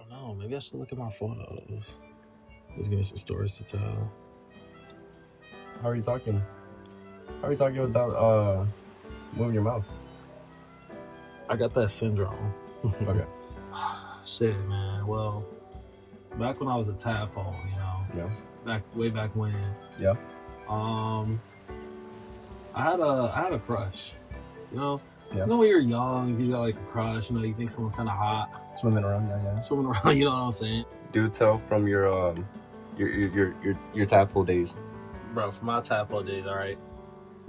don't know. Maybe I should look at my photos. Just give me some stories to tell. How are you talking? How are you talking without moving your mouth? I got that syndrome. Okay. Shit, man. Well, back when I was a tadpole, Yeah. Way back when. Yeah. I had a crush. Yeah. You know when you're young, you got like a crush. You think someone's kind of hot. Swimming around, yeah. Swimming around. You know what I'm saying? Do tell from your tadpole days. Bro, from my tadpole days, all right.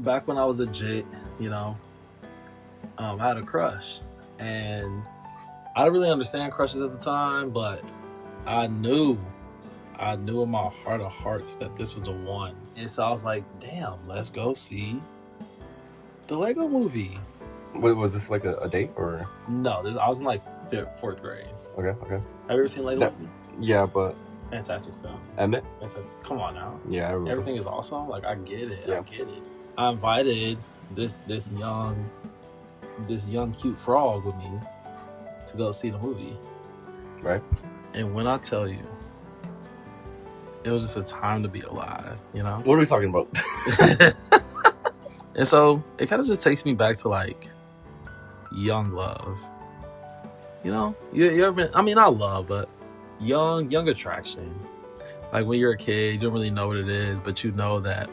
Back when I was a jit, I had a crush, and I didn't really understand crushes at the time, but I knew in my heart of hearts that this was the one. And so I was like, damn, let's go see the Lego movie. Was this like a date or? No, I was in like fourth grade. Okay. Have you ever seen Lego movie? Yeah, but Fantastic film. Emmett? Fantastic. Come on now. Yeah, I remember. Everything is awesome. Like, I get it. Yeah. I get it. I invited this young cute frog with me to go see the movie. Right. And when I tell you, it was just a time to be alive, What are we talking about? And so it kind of just takes me back to like young love. You ever been, not love, but young attraction. Like when you're a kid, you don't really know what it is, but you know that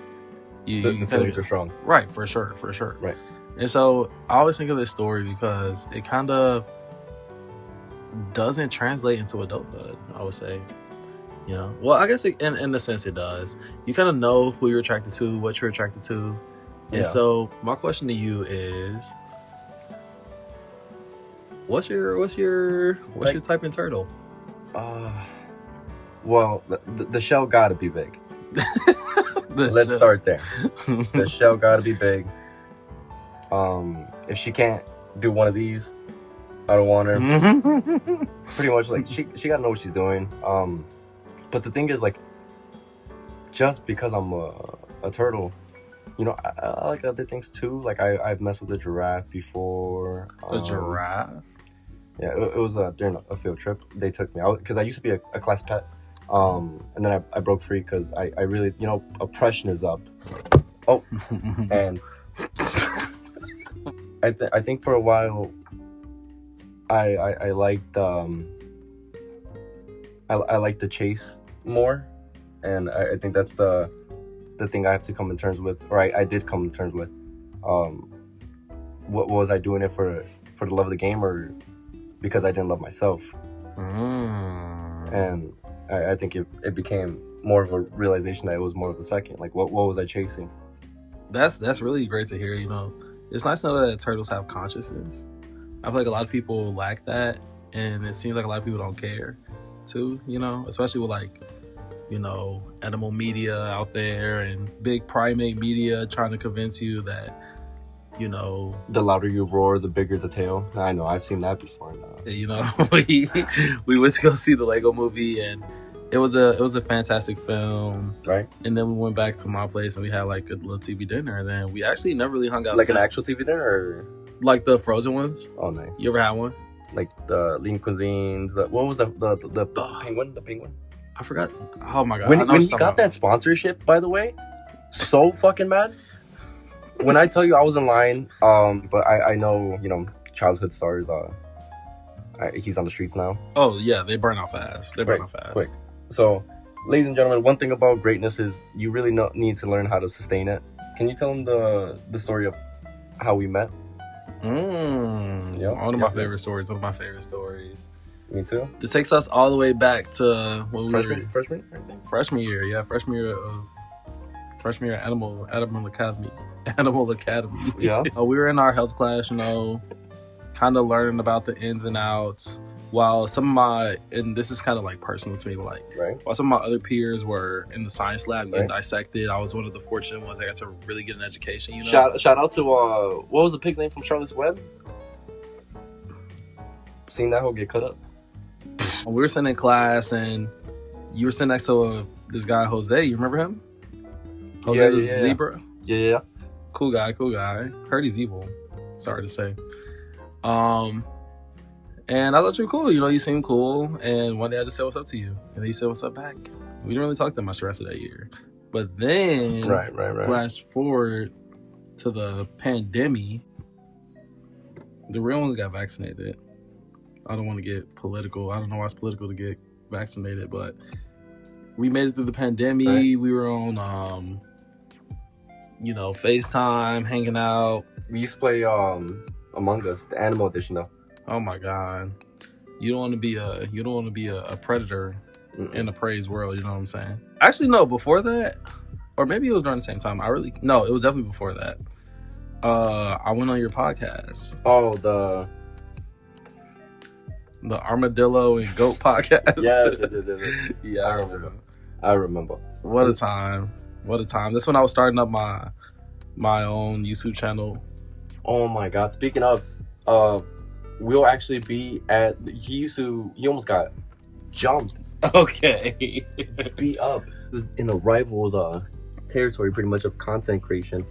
the feelings are strong. Right, for sure. Right. And so I always think of this story because it kind of doesn't translate into adulthood, I would say. Well, I guess in a sense it does. You kind of know who you're attracted to, what you're attracted to. And so my question to you is, what's your type in turtle? Well, the shell gotta be big. Let's start there. The shell gotta be big. If she can't do one of these, I don't want her. Pretty much, like she gotta know what she's doing. But the thing is, like, just because I'm a turtle, I like other things too. Like I've messed with a giraffe before. A giraffe? Yeah, it was during a field trip. They took me out because I used to be a class pet. And then I broke free because I really, oppression is up. Oh, and I think for a while I liked I like the chase more, and I think that's the thing I have to come to terms with, or I did come to terms with. What was I doing it for the love of the game, or because I didn't love myself? And I think it became more of a realization that it was more of a second. Like, what was I chasing? That's really great to hear. It's nice to know that turtles have consciousness. I feel like a lot of people lack that, and it seems like a lot of people don't care too. Especially with like, animal media out there and big primate media trying to convince you that, the louder you roar, the bigger the tail. I know, I've seen that before. We went to go see the Lego movie, and it was a fantastic film, right? And then we went back to my place and we had like a little TV dinner, and then we actually never really hung out. Like an actual TV dinner, or like the frozen ones? Oh, nice. You ever had one? Like the Lean Cuisines. What was the penguin? The penguin. I forgot. Oh my god! When you got that sponsorship, by the way, so fucking mad. When I tell you I was in line, but I know, childhood stars. He's on the streets now. Oh yeah, they burn out fast. Quick. So, ladies and gentlemen, one thing about greatness is you really need to learn how to sustain it. Can you tell them the story of how we met? One of my favorite stories. One of my favorite stories. Me too. This takes us all the way back to when we were freshman year. Yeah, freshman year at Animal Academy. Yeah. We were in our health class, kind of learning about the ins and outs. While and this is kind of like personal to me, but like, right. While some of my other peers were in the science lab getting dissected, I was one of the fortunate ones that got to really get an education. Shout out to what was the pig's name from Charlotte's Web? Seen that hoe get cut up. We were sitting in class, and you were sitting next to this guy Jose. You remember him? Jose the zebra. Yeah. Cool guy. Heard he's evil. Sorry to say. And I thought you were cool. You know, you seemed cool. And one day I just said what's up to you. And then you said what's up back. We didn't really talk that much the rest of that year. But then, Right. flash forward to the pandemic, the real ones got vaccinated. I don't want to get political. I don't know why it's political to get vaccinated, but we made it through the pandemic. Right. We were on, FaceTime, hanging out. We used to play Among Us, the Animal Edition though. Oh my God. You don't want to be a predator in a praise world, you know what I'm saying? Actually, no, before that, or maybe it was during the same time. It was definitely before that. I went on your podcast. Oh, the Armadillo and Goat podcast. Yeah. Yeah, I remember. What a time. This when I was starting up my own YouTube channel. Oh my God. Speaking of, we'll actually be at, he almost got jumped. Okay. Beat up. It was in a rival's territory pretty much of content creation.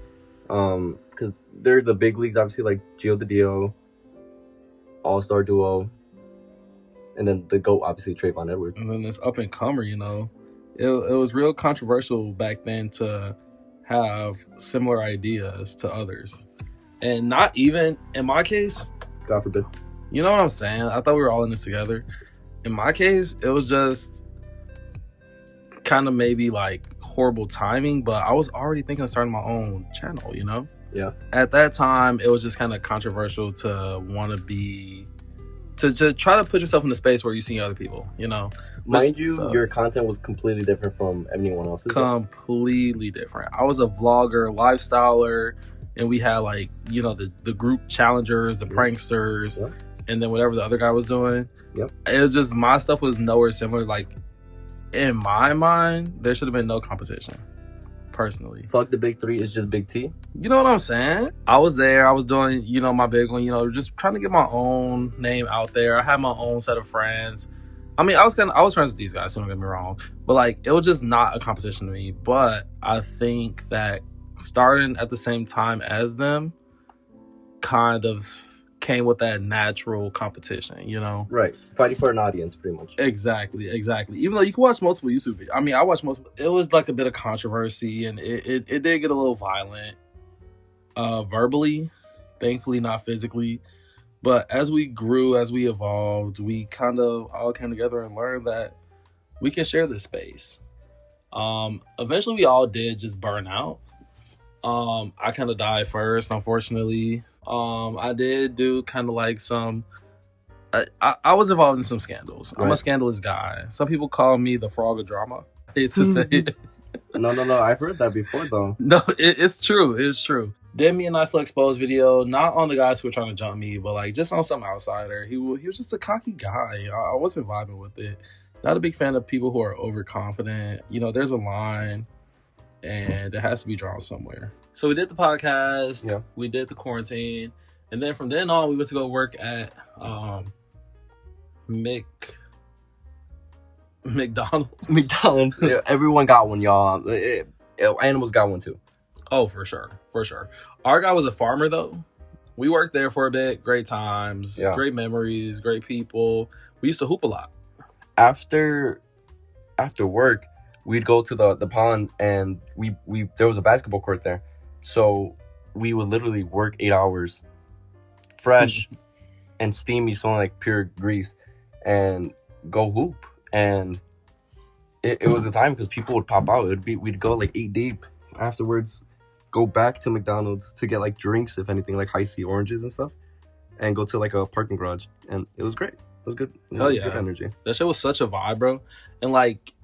Because they're the big leagues, obviously, like Gio the Dio, All-Star Duo, and then the GOAT, obviously, Trayvon Edwards. And then this up and comer, it was real controversial back then to have similar ideas to others. And not even, in my case, God forbid. you know what I'm saying? I thought we were all in this together. In my case, it was just kind of maybe like horrible timing, but I was already thinking of starting my own channel, Yeah. At that time, it was just kind of controversial to want to be, to try to put yourself in a space where you see other people, Mind you, sucks. your content was completely different from anyone else's. Completely different. I was a vlogger, lifestyler, and we had like, the group challengers, the pranksters, Yep. and then whatever the other guy was doing. Yep. It was just, my stuff was nowhere similar. Like, in my mind, there should have been no competition, personally. Fuck the big three, it's just Big T. You know what I'm saying? I was there. I was doing, my big one, just trying to get my own name out there. I had my own set of friends. I mean, I was friends with these guys, so don't get me wrong. But, like, it was just not a competition to me. But I think that starting at the same time as them kind of came with that natural competition, Right. Fighting for an audience, pretty much. Exactly. Even though you can watch multiple YouTube videos. I mean, I watched multiple. It was like a bit of controversy, and it did get a little violent, verbally, thankfully not physically. But as we grew, as we evolved, we kind of all came together and learned that we can share this space. Eventually, we all did just burn out. I kind of died first, unfortunately. I did do kind of like some. I was involved in some scandals. I'm a scandalous guy. Some people call me the frog of drama. I hate to say it. No. I've heard that before, though. No, it's true. It's true. Did me and Nice Little Exposed video, not on the guys who were trying to jump me, but like just on some outsider. He was just a cocky guy. I wasn't vibing with it. Not a big fan of people who are overconfident. There's a line, and it has to be drawn somewhere. So we did the podcast. Yeah. We did the quarantine, and then from then on, we went to go work at McDonald's. McDonald's. Yeah, everyone got one, y'all. Animals got one too. Oh, for sure. Our guy was a farmer, though. We worked there for a bit. Great times, great memories, great people. We used to hoop a lot. After work, we'd go to the pond, and we there was a basketball court there, so we would literally work 8 hours, fresh and steamy, smelling like pure grease, and go hoop. And it was a time because people would pop out. We'd go like 8 deep afterwards. Go back to McDonald's to get like drinks, if anything, like high C oranges and stuff, and go to like a parking garage, and it was great. It was good. Hell yeah. Good energy. That shit was such a vibe, bro. And like,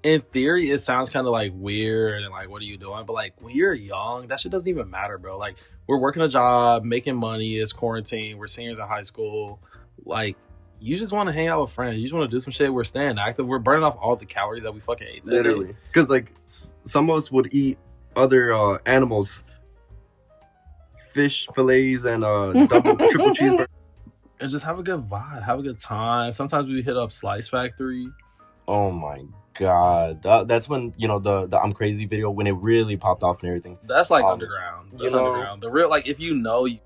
in theory, it sounds kind of like weird and like, what are you doing? But like, when you're young, that shit doesn't even matter, bro. Like, we're working a job, making money, it's quarantine, we're seniors in high school. Like, you just want to hang out with friends. You just want to do some shit. We're staying active. We're burning off all the calories that we fucking ate. Literally. Because like, some of us would eat other animals, fish fillets and double triple cheeseburger, and just have a good vibe, have a good time. Sometimes we hit up Slice Factory. Oh my God, that's when the I'm Crazy video, when it really popped off and everything. That's like underground. That's underground. The real, like, if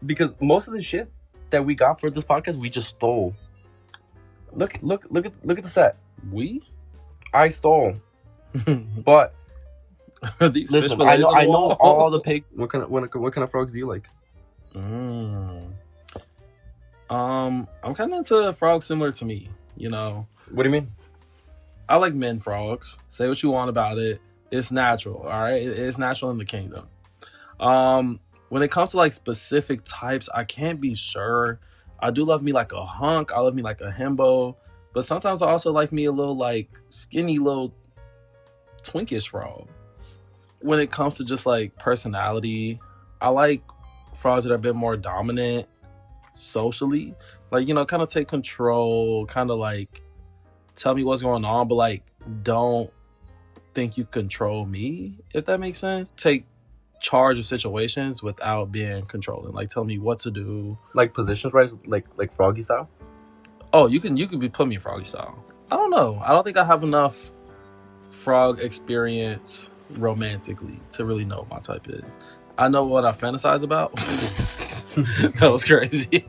because most of the shit that we got for this podcast, we just stole Look at the set. We? I stole, but These fish listen, fillets on the I know wall? all the pigs. What kind of frogs do you like? I'm kind of into frogs similar to me. You know, What do you mean? I like men frogs. Say what you want about it. It's natural, all right? It's natural in the kingdom. When it comes to like specific types, I can't be sure. I do love me like a hunk. I love me like a himbo. But sometimes I also like me a little like skinny little twinkish frog. When it comes to just like personality, I like frogs that are a bit more dominant socially. Like, you know, kind of take control, kind of like tell me what's going on, but like don't think you control me, if that makes sense. Take charge of situations without being controlling. Like tell me what to do. Like positions, right? Like froggy style. Oh, you can be put me in froggy style. I don't know. I don't think I have enough frog experience romantically to really know what my type is. I know what I fantasize about. That was crazy.